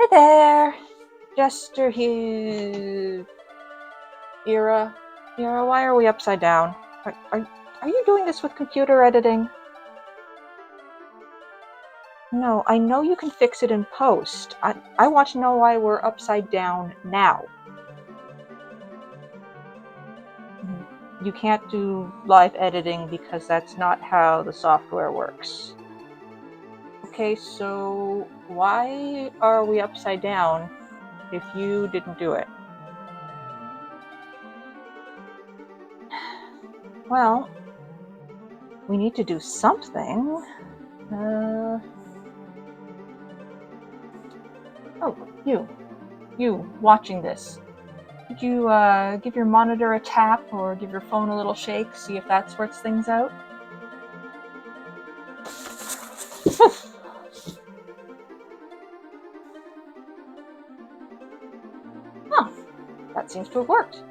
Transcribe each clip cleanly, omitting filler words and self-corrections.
Hi there, Jester here. Ira, why are we upside down? Are you doing this with computer editing? No, I know you can fix it in post. I want to know why we're upside down now. You can't do live editing because that's not how the software works. Okay, so why are we upside down if you didn't do it? Well, we need to do something. Oh, you watching this. Could you give your monitor a tap or give your phone a little shake, see if that sorts things out? Huh, that seems to have worked.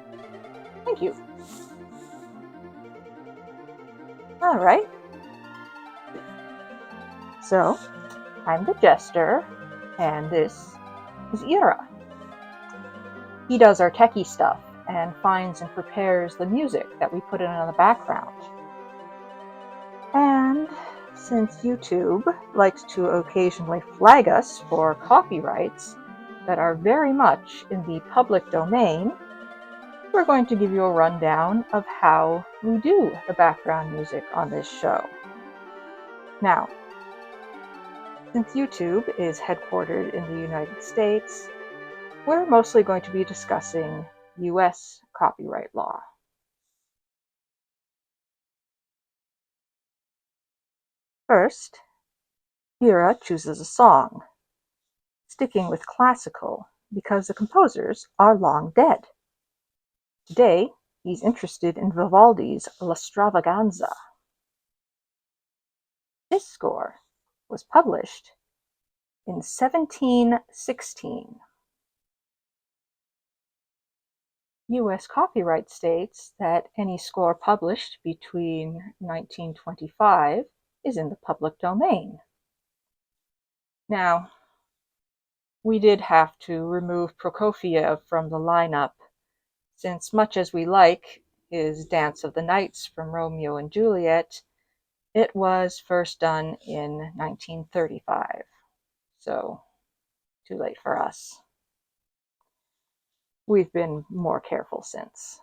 Thank you. All right. So, I'm the Jester, and this is Ira. He does our techie stuff and finds and prepares the music that we put in the background. And since YouTube likes to occasionally flag us for copyrights that are very much in the public domain, we're going to give you a rundown of how we do the background music on this show. Now, since YouTube is headquartered in the United States, we're mostly going to be discussing US copyright law. First, Ira chooses a song, sticking with classical because the composers are long dead. Today, he's interested in Vivaldi's La Stravaganza. This score was published in 1716. U.S. copyright states that any score published between 1925 is in the public domain. Now, we did have to remove Prokofiev from the lineup, since much as we like his Dance of the Nights from Romeo and Juliet, it was first done in 1935, so too late for us. We've been more careful since.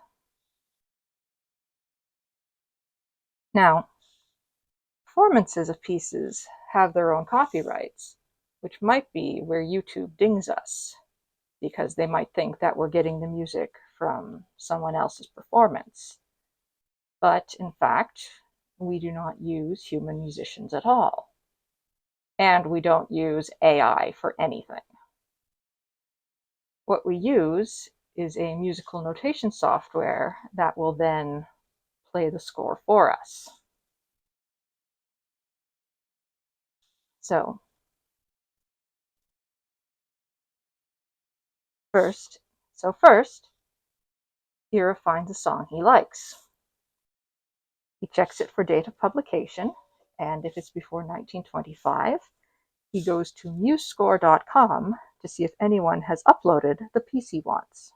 Now, performances of pieces have their own copyrights, which might be where YouTube dings us, because they might think that we're getting the music from someone else's performance. But in fact, we do not use human musicians at all. And we don't use AI for anything. What we use is a musical notation software that will then play the score for us. So first, Ira finds a song he likes. He checks it for date of publication, and if it's before 1925, he goes to musescore.com to see if anyone has uploaded the piece he wants.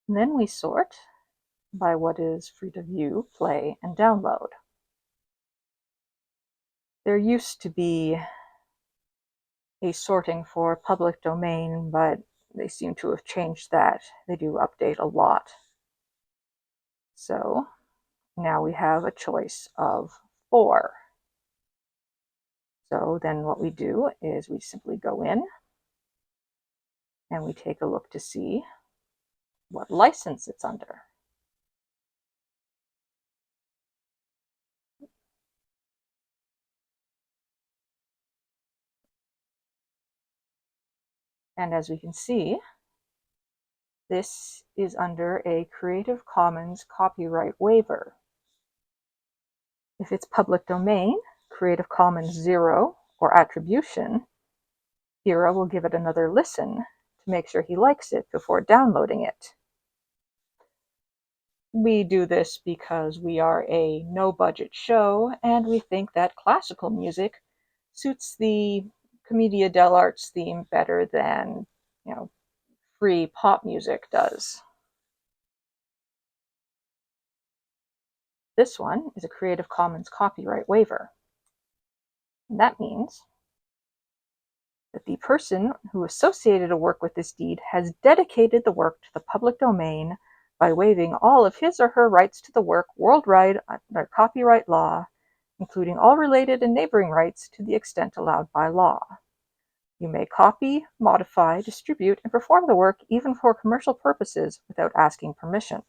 And then we sort by what is free to view, play, and download. There used to be a sorting for public domain, but they seem to have changed that. They do update a lot. So now we have a choice of 4. So then what we do is we simply go in and we take a look to see what license it's under. And as we can see, this is under a Creative Commons copyright waiver. If it's public domain, Creative Commons 0, or attribution, Ira will give it another listen to make sure he likes it before downloading it. We do this because we are a no-budget show, and we think that classical music suits the Commedia dell'Arts theme better than, free pop music does. This one is a Creative Commons copyright waiver. And that means that the person who associated a work with this deed has dedicated the work to the public domain by waiving all of his or her rights to the work worldwide under copyright law, including all related and neighboring rights to the extent allowed by law. You may copy, modify, distribute, and perform the work even for commercial purposes without asking permission.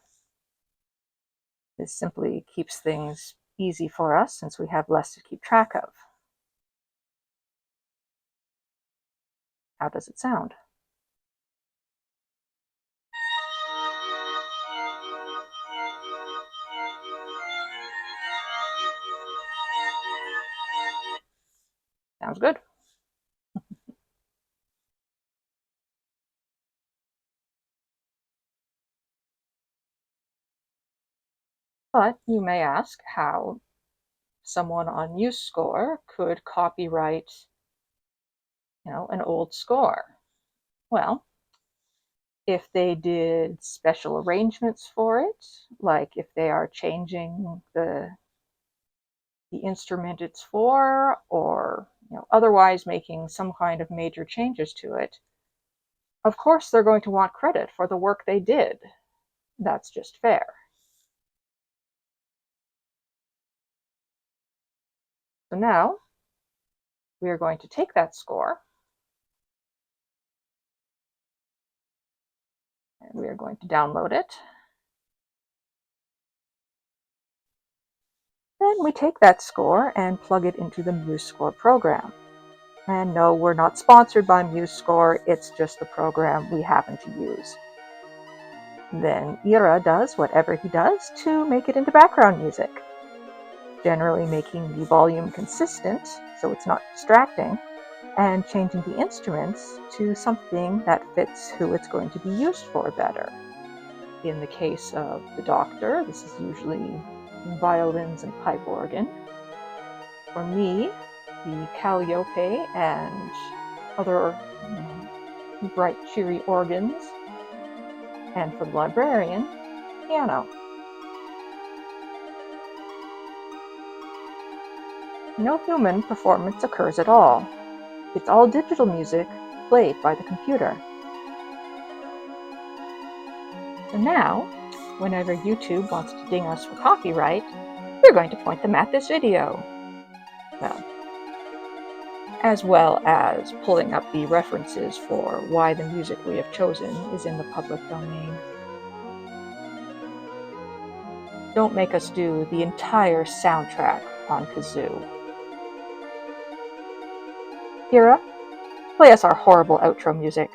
This simply keeps things easy for us since we have less to keep track of. How does it sound? Sounds good. But you may ask how someone on Musescore could copyright, an old score. Well, if they did special arrangements for it, like if they are changing the instrument it's for, or otherwise making some kind of major changes to it, of course they're going to want credit for the work they did. That's just fair. So now we are going to take that score and we are going to download it. Then we take that score and plug it into the Musescore program. And no, we're not sponsored by Musescore, it's just the program we happen to use. Then Ira does whatever he does to make it into background music, generally making the volume consistent so it's not distracting, and changing the instruments to something that fits who it's going to be used for better. In the case of the Doctor, this is usually violins and pipe organ. For me, the calliope and other bright, cheery organs. And for the librarian, piano. No human performance occurs at all. It's all digital music played by the computer. So now, whenever YouTube wants to ding us for copyright, we're going to point them at this video. As well as pulling up the references for why the music we have chosen is in the public domain. Don't make us do the entire soundtrack on kazoo. Ira, play us our horrible outro music.